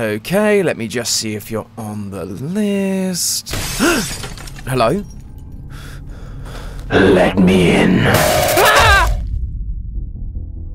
Okay, let me just see if you're on the list. Hello? Let me in.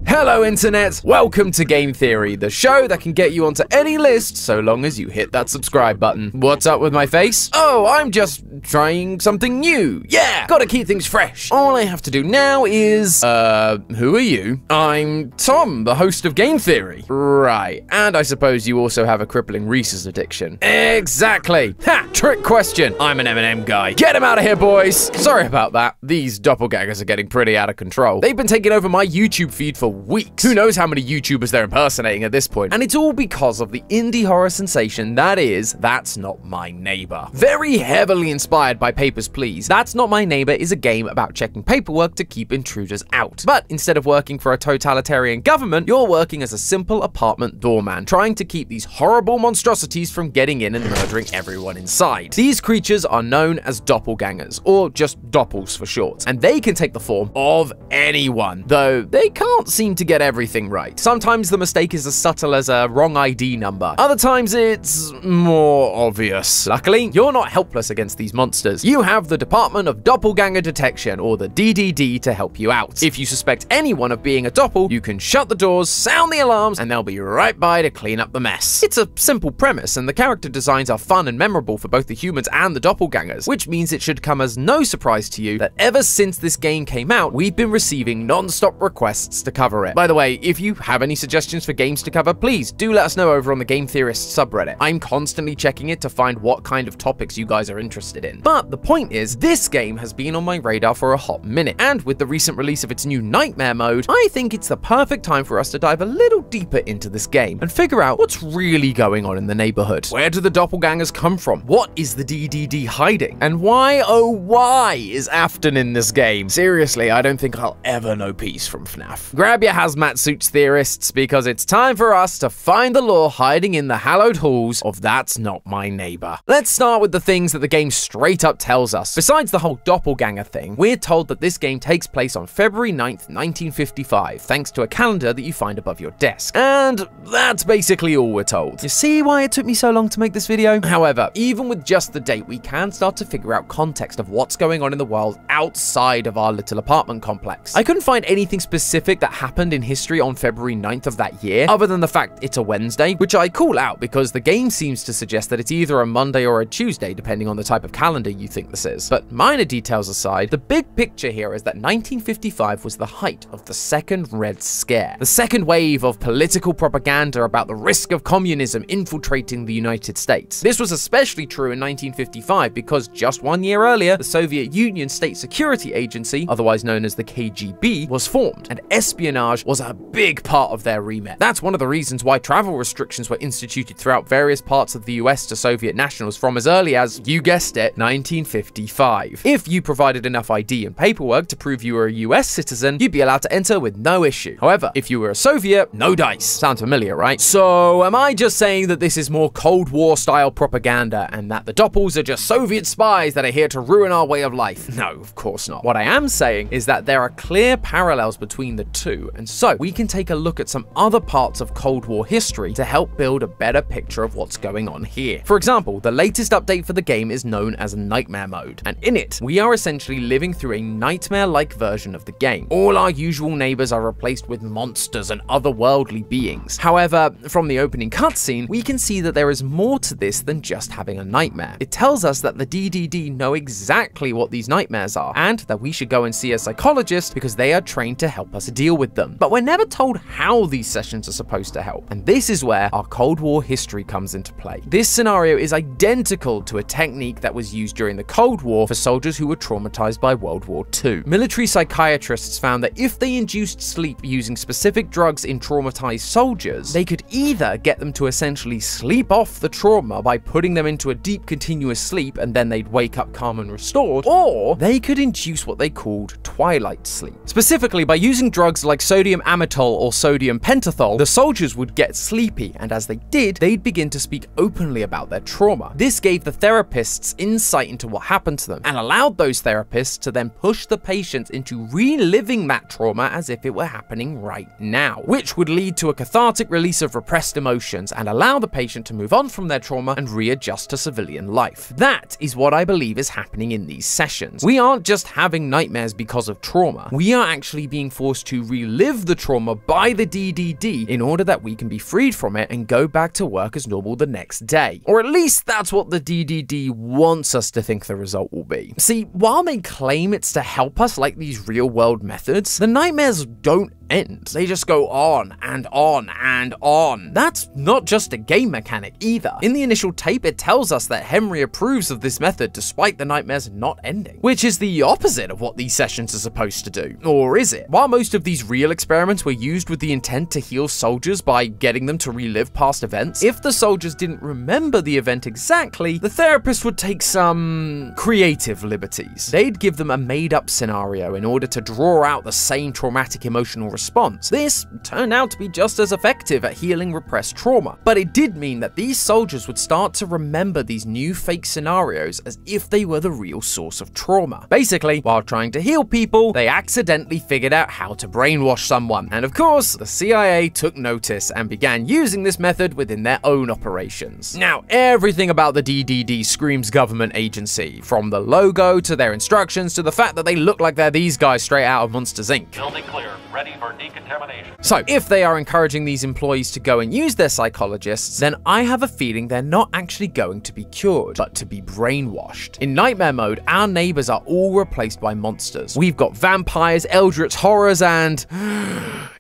Hello internet, welcome to Game Theory, the show that can get you onto any list so long as you hit that subscribe button. What's up with my face? Oh, I'm just trying something new. Yeah, gotta keep things fresh. All I have to do now is, who are you? I'm Tom, the host of Game Theory. Right, and I suppose you also have a crippling Reese's addiction. Exactly. Ha, trick question. I'm an M&M guy. Get him out of here, boys. Sorry about that. These doppelgangers are getting pretty out of control. They've been taking over my YouTube feed for weeks. Who knows how many YouTubers they're impersonating at this point? And it's all because of the indie horror sensation that is That's Not My Neighbor. Very heavily inspired by Papers, Please, That's Not My Neighbor is a game about checking paperwork to keep intruders out. But instead of working for a totalitarian government, you're working as a simple apartment doorman, trying to keep these horrible monstrosities from getting in and murdering everyone inside. These creatures are known as doppelgangers, or just doppels for short, and they can take the form of anyone, though they can't seem to get everything right. Sometimes the mistake is as subtle as a wrong ID number. Other times it's more obvious. Luckily, you're not helpless against these monsters. You have the Department of Doppelganger Detection, or the DDD, to help you out. If you suspect anyone of being a doppel, you can shut the doors, sound the alarms, and they'll be right by to clean up the mess. It's a simple premise, and the character designs are fun and memorable for both the humans and the doppelgangers, which means it should come as no surprise to you that ever since this game came out, we've been receiving non-stop requests to cover it. By the way, if you have any suggestions for games to cover, please do let us know over on the Game Theorists subreddit. I'm constantly checking it to find what kind of topics you guys are interested in. But the point is, this game has been on my radar for a hot minute, and with the recent release of its new Nightmare mode, I think it's the perfect time for us to dive a little deeper into this game and figure out what's really going on in the neighborhood. Where do the doppelgangers come from? What is the DDD hiding? And why, oh why, is Afton in this game? Seriously, I don't think I'll ever know peace from FNAF. Grab your hazmat suits, theorists, because it's time for us to find the lore hiding in the hallowed halls of That's Not My Neighbor. Let's start with the things that the game straight up tells us. Besides the whole doppelganger thing, we're told that this game takes place on February 9th, 1955, thanks to a calendar that you find above your desk. And that's basically all we're told. You see why it took me so long to make this video? However, even with just the date, we can start to figure out context of what's going on in the world outside of our little apartment complex. I couldn't find anything specific that happened in history on February 9th of that year, other than the fact it's a Wednesday, which I call out because the game seems to suggest that it's either a Monday or a Tuesday, depending on the type of calendar you think this is. But minor details aside, the big picture here is that 1955 was the height of the Second Red Scare, the second wave of political propaganda about the risk of communism infiltrating the United States. This was especially true in 1955 because just 1 year earlier, the Soviet Union State Security Agency, otherwise known as the KGB, was formed, and espionage was a big part of their remit. That's one of the reasons why travel restrictions were instituted throughout various parts of the US to Soviet nationals from as early as, you guessed it, 1955. If you provided enough ID and paperwork to prove you were a US citizen, you'd be allowed to enter with no issue. However, if you were a Soviet, no dice. Sounds familiar, right? So, am I just saying that this is more Cold War style propaganda and that the doppels are just Soviet spies that are here to ruin our way of life? No, of course not. What I am saying is that there are clear parallels between the two, and so we can take a look at some other parts of Cold War history to help build a better picture of what's going on here. For example, the latest update for the game is known as Nightmare Mode, and in it, we are essentially living through a nightmare-like version of the game. All our usual neighbors are replaced with monsters and otherworldly beings. However, from the opening cutscene, we can see that there is more to this than just having a nightmare. It tells us that the DDD know exactly what these nightmares are, and that we should go and see a psychologist because they are trained to help us deal with them. But we're never told how these sessions are supposed to help, and this is where our Cold War history comes into play. This scenario is identical to a technique that was used during the Cold War for soldiers who were traumatized by World War II. Military psychiatrists found that if they induced sleep using specific drugs in traumatized soldiers, they could either get them to essentially sleep off the trauma by putting them into a deep continuous sleep and then they'd wake up calm and restored, or they could induce what they called twilight sleep. Specifically, by using drugs like sodium amytal or sodium pentothal, the soldiers would get sleepy, and as they did, they'd begin to speak openly about their trauma. This gave the therapists insight into what happened to them, and allowed those therapists to then push the patients into reliving that trauma as if it were happening right now, which would lead to a cathartic release of repressed emotions and allow the patient to move on from their trauma and readjust to civilian life. That is what I believe is happening in these sessions. We aren't just having nightmares because of trauma. We are actually being forced to relive the trauma by the DDD in order that we can be freed from it and go back to work as normal the next day. Or at least that's what the DDD wants us to think the result will be. See, while they claim it's to help us like these real-world methods, the nightmares don't end. They just go on and on and on. That's not just a game mechanic either. In the initial tape, it tells us that Henry approves of this method despite the nightmares not ending, which is the opposite of what these sessions are supposed to do. Or is it? While most of these real experiments were used with the intent to heal soldiers by getting them to relive past events, if the soldiers didn't remember the event exactly, the therapist would take some creative liberties. They'd give them a made-up scenario in order to draw out the same traumatic emotional response. This turned out to be just as effective at healing repressed trauma, but it did mean that these soldiers would start to remember these new fake scenarios as if they were the real source of trauma. Basically, while trying to heal people, they accidentally figured out how to brainwash someone. And of course, the CIA took notice and began using this method within their own operations. Now, everything about the DDD screams government agency, from the logo to their instructions to the fact that they look like they're these guys straight out of Monsters Inc. Building clear, ready for decontamination. So, if they are encouraging these employees to go and use their psychologists, then I have a feeling they're not actually going to be cured, but to be brainwashed. In Nightmare Mode, our neighbors are all replaced by monsters. We've got vampires, eldritch horrors, and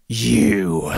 you.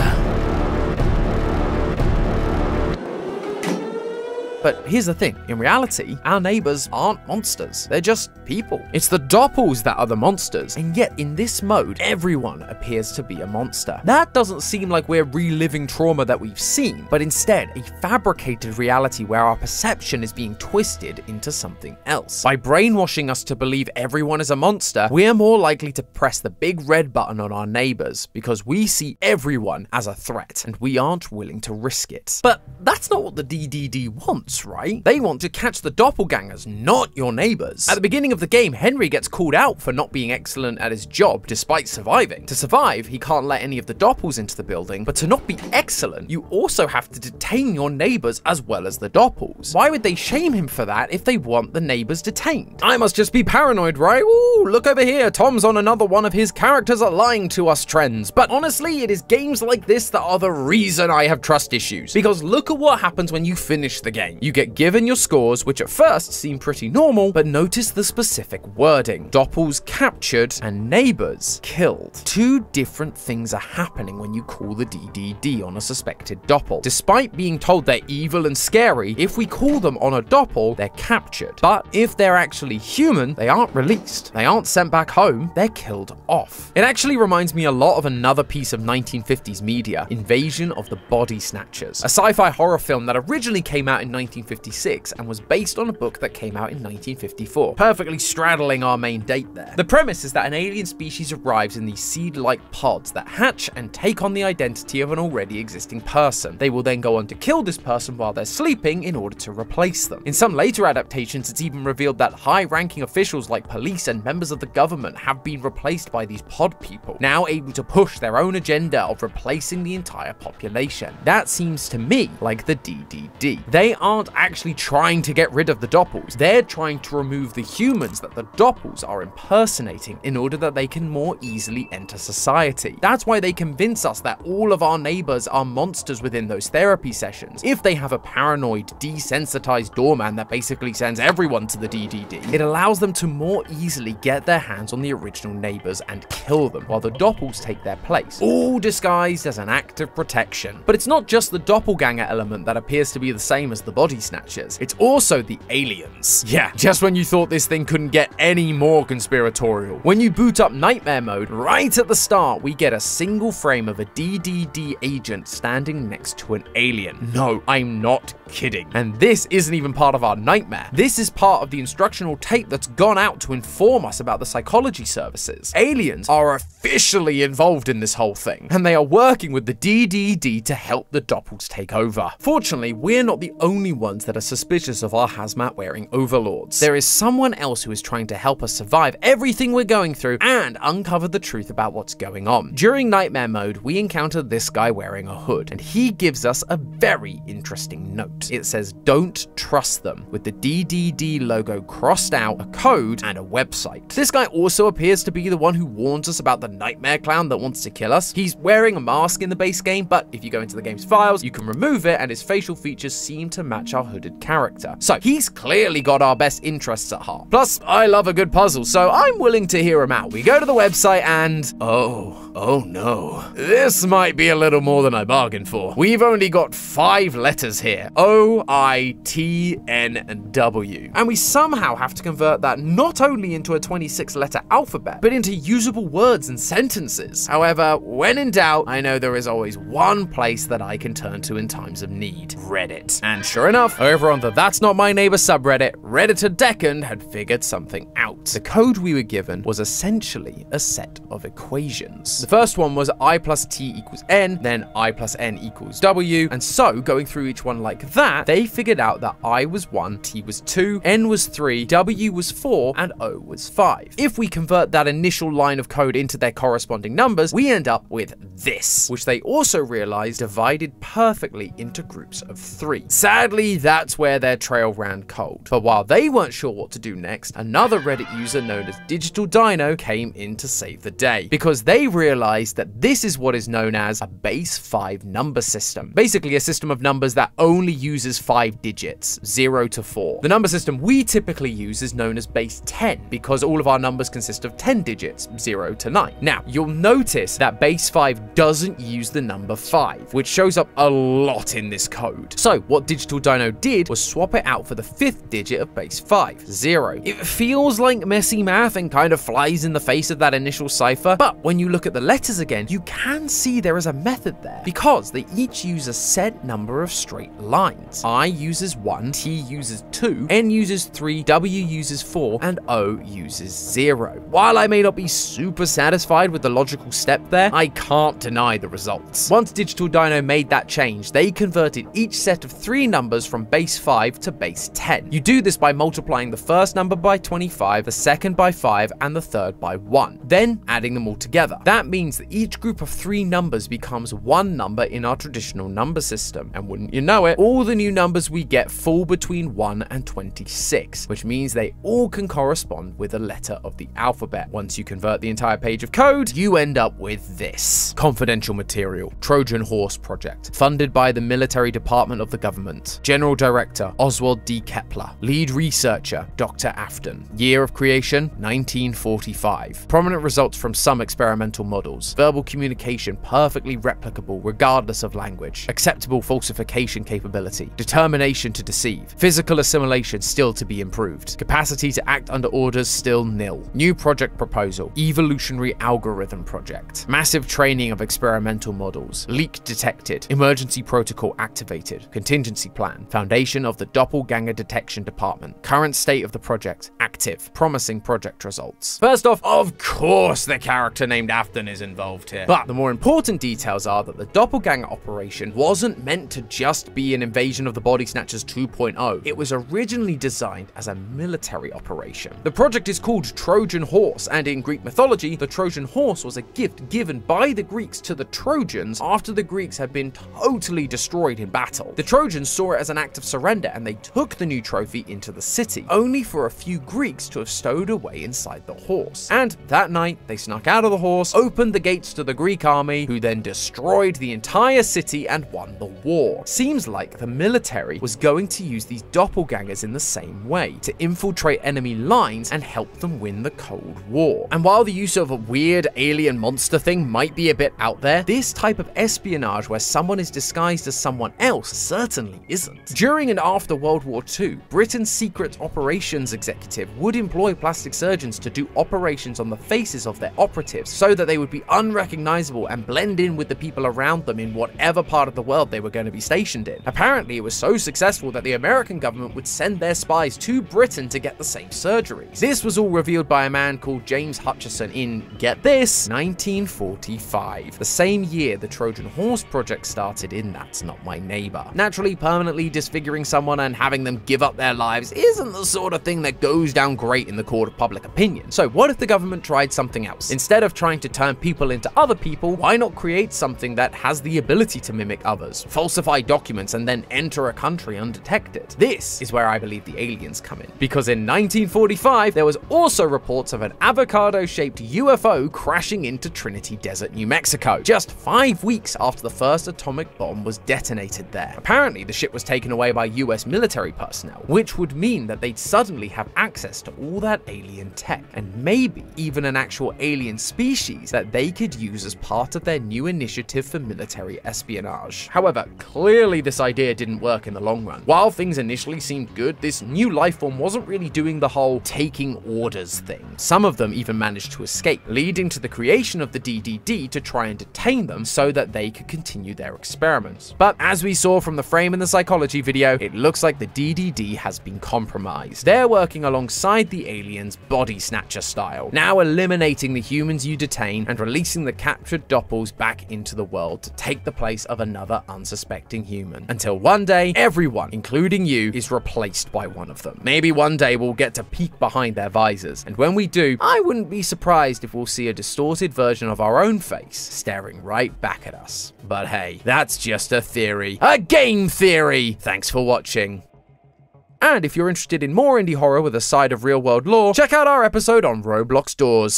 But here's the thing, in reality, our neighbors aren't monsters, they're just people. It's the doppels that are the monsters, and yet in this mode, everyone appears to be a monster. That doesn't seem like we're reliving trauma that we've seen, but instead a fabricated reality where our perception is being twisted into something else. By brainwashing us to believe everyone is a monster, we're more likely to press the big red button on our neighbors because we see everyone as a threat, and we aren't willing to risk it. But that's not what the DDD wants, right? They want to catch the doppelgangers, not your neighbors. At the beginning of the game, Henry gets called out for not being excellent at his job despite surviving. To survive, he can't let any of the doppels into the building, but to not be excellent, you also have to detain your neighbors as well as the doppels. Why would they shame him for that if they want the neighbors detained? I must just be paranoid, right? Ooh, look over here, Tom's on another one of his characters are lying to us trends. But honestly, it is games like this that are the reason I have trust issues. Because look at what happens when you finish the game. You get given your scores, which at first seem pretty normal, but notice the specific wording. Doppels captured and neighbors killed. Two different things are happening when you call the DDD on a suspected doppel. Despite being told they're evil and scary, if we call them on a doppel, they're captured. But if they're actually human, they aren't released. They aren't sent back home, they're killed off. It actually reminds me a lot of another piece of 1950s media, Invasion of the Body Snatchers, a sci-fi horror film that originally came out in 1956 and was based on a book that came out in 1954, perfectly straddling our main date there. The premise is that an alien species arrives in these seed-like pods that hatch and take on the identity of an already existing person. They will then go on to kill this person while they're sleeping in order to replace them. In some later adaptations, it's even revealed that high-ranking officials like police and members of the government have been replaced by these pod people, now able to push their own agenda of replacing the entire population. That seems to me like the DDD. They aren't actually trying to get rid of the doppels, they're trying to remove the humans that the doppels are impersonating in order that they can more easily enter society. That's why they convince us that all of our neighbors are monsters within those therapy sessions. If they have a paranoid, desensitized doorman that basically sends everyone to the DDD, it allows them to more easily get their hands on the original neighbors and kill them, while the doppels take their place, all disguised as an act of protection. But it's not just the doppelganger element that appears to be the same as the body body snatchers. It's also the aliens. Yeah, just when you thought this thing couldn't get any more conspiratorial. When you boot up Nightmare mode, right at the start, we get a single frame of a DDD agent standing next to an alien. No, I'm not kidding. And this isn't even part of our nightmare. This is part of the instructional tape that's gone out to inform us about the psychology services. Aliens are officially involved in this whole thing, and they are working with the DDD to help the Doppels take over. Fortunately, we're not the only ones that are suspicious of our hazmat-wearing overlords. There is someone else who is trying to help us survive everything we're going through and uncover the truth about what's going on. During Nightmare mode, we encounter this guy wearing a hood, and he gives us a very interesting note. It says, "Don't trust them," with the DDD logo crossed out, a code, and a website. This guy also appears to be the one who warns us about the Nightmare clown that wants to kill us. He's wearing a mask in the base game, but if you go into the game's files, you can remove it, and his facial features seem to match our hooded character. So he's clearly got our best interests at heart. Plus, I love a good puzzle, so I'm willing to hear him out. We go to the website and oh no. This might be a little more than I bargained for. We've only got 5 letters here. O, I, T, N, and W. And we somehow have to convert that not only into a 26-letter alphabet, but into usable words and sentences. However, when in doubt, I know there is always one place that I can turn to in times of need: Reddit. And sure enough, over on the That's Not My Neighbor subreddit, Redditor Deccan had figured something out. The code we were given was essentially a set of equations. The first one was I plus T equals N, then I plus N equals W, and so going through each one like that, they figured out that I was 1, T was 2, N was 3, W was 4, and O was 5. If we convert that initial line of code into their corresponding numbers, we end up with this, which they also realized divided perfectly into groups of 3. Sadly, that's where their trail ran cold. But while they weren't sure what to do next, another Reddit user known as Digital Dino came in to save the day, because they realized that this is what is known as a base 5 number system. Basically a system of numbers that only uses 5 digits, 0 to 4. The number system we typically use is known as base 10, because all of our numbers consist of 10 digits, 0 to 9. Now, you'll notice that base 5 doesn't use the number 5, which shows up a lot in this code. So what Digital Dino did was swap it out for the 5th digit of base 5, 0. It feels like messy math and kind of flies in the face of that initial cipher, but when you look at the letters again, you can see there is a method there, because they each use a set number of straight lines. I uses 1, T uses 2, N uses 3, W uses 4, and O uses 0. While I may not be super satisfied with the logical step there, I can't deny the results. Once Digital Dino made that change, they converted each set of 3 numbers from base 5 to base 10. You do this by multiplying the first number by 25, the second by 5, and the third by 1, then adding them all together. That means that each group of 3 numbers becomes one number in our traditional number system, and wouldn't you know it, all the new numbers we get fall between 1 and 26, which means they all can correspond with a letter of the alphabet. Once you convert the entire page of code, you end up with this. Confidential material, Trojan Horse Project, funded by the military department of the government. General Director, Oswald D. Kepler. Lead researcher, Dr. Afton. Year of creation, 1945. Prominent results from some experimental models. Verbal communication perfectly replicable regardless of language. Acceptable falsification capability. Determination to deceive. Physical assimilation still to be improved. Capacity to act under orders still nil. New project proposal. Evolutionary algorithm project. Massive training of experimental models. Leak detected. Emergency protocol activated. Contingency plan. Foundation of the Doppelgänger detection department. Current state of the project. Active. Promising project results. First off, of course the character named Afton is involved here. But the more important details are that the Doppelgänger operation wasn't meant to just be an invasion of the Body Snatchers 2.0. It was originally designed as a military operation. The project is called Trojan Horse, and in Greek mythology, the Trojan horse was a gift given by the Greeks to the Trojans after the Greeks had been totally destroyed in battle. The Trojans saw it as an act of surrender, and they took the new trophy into the city, only for a few Greeks to have stowed away inside the horse. And that night, they snuck out of the horse, opened the gates to the Greek army, who then destroyed the entire city and won the war. Seems like the military was going to use these doppelgangers in the same way, to infiltrate enemy lines and help them win the Cold War. And while the use of a weird alien monster thing might be a bit out there, this type of espionage where someone is disguised as someone else certainly isn't. During and after World War II, Britain's secret operations executive would employ plastic surgeons to do operations on the faces of their operatives so that they would be unrecognizable and blend in with the people around them in whatever part of the world they were going to be stationed in. Apparently, it was so successful that the American government would send their spies to Britain to get the same surgeries. This was all revealed by a man called James Hutchison in, get this, 1945, the same year the Trojan Horse Project started in That's Not My Neighbor. Naturally, permanently disfiguring someone and having them give up their lives isn't the sort of thing that goes down great in the court of public opinion. So what if the government tried something else? Instead of trying to turn people into other people, why not create something that has the ability to mimic others, falsify documents, and then enter a country undetected? This is where I believe the aliens come in. Because in 1945, there was also reports of an avocado-shaped UFO crashing into Trinity Desert, New Mexico, just 5 weeks after the first atomic bomb was detonated there. Apparently, the ship was taken away by US military personnel, which would mean that they'd suddenly have access to all that alien tech, and maybe even an actual alien species that they could use as part of their new initiative for military espionage. However, clearly this idea didn't work in the long run. While things initially seemed good, this new life form wasn't really doing the whole taking orders thing. Some of them even managed to escape, leading to the creation of the DDD to try and detain them so that they could continue their experiments. But as we saw from the frame in the psychology video, it looks like the DDD has been compromised. They're working alongside the aliens body snatcher style, now eliminating the humans you detain and releasing the captured doppels back into the world to take the place of another unsuspecting human. Until one day, everyone, including you, is replaced by one of them. Maybe one day we'll get to peek behind their visors, and when we do, I wouldn't be surprised if we'll see a distorted version of our own face staring right back at us. But hey, that's just a theory. A game theory! Thanks for watching. And if you're interested in more indie horror with a side of real-world lore, check out our episode on Roblox Doors.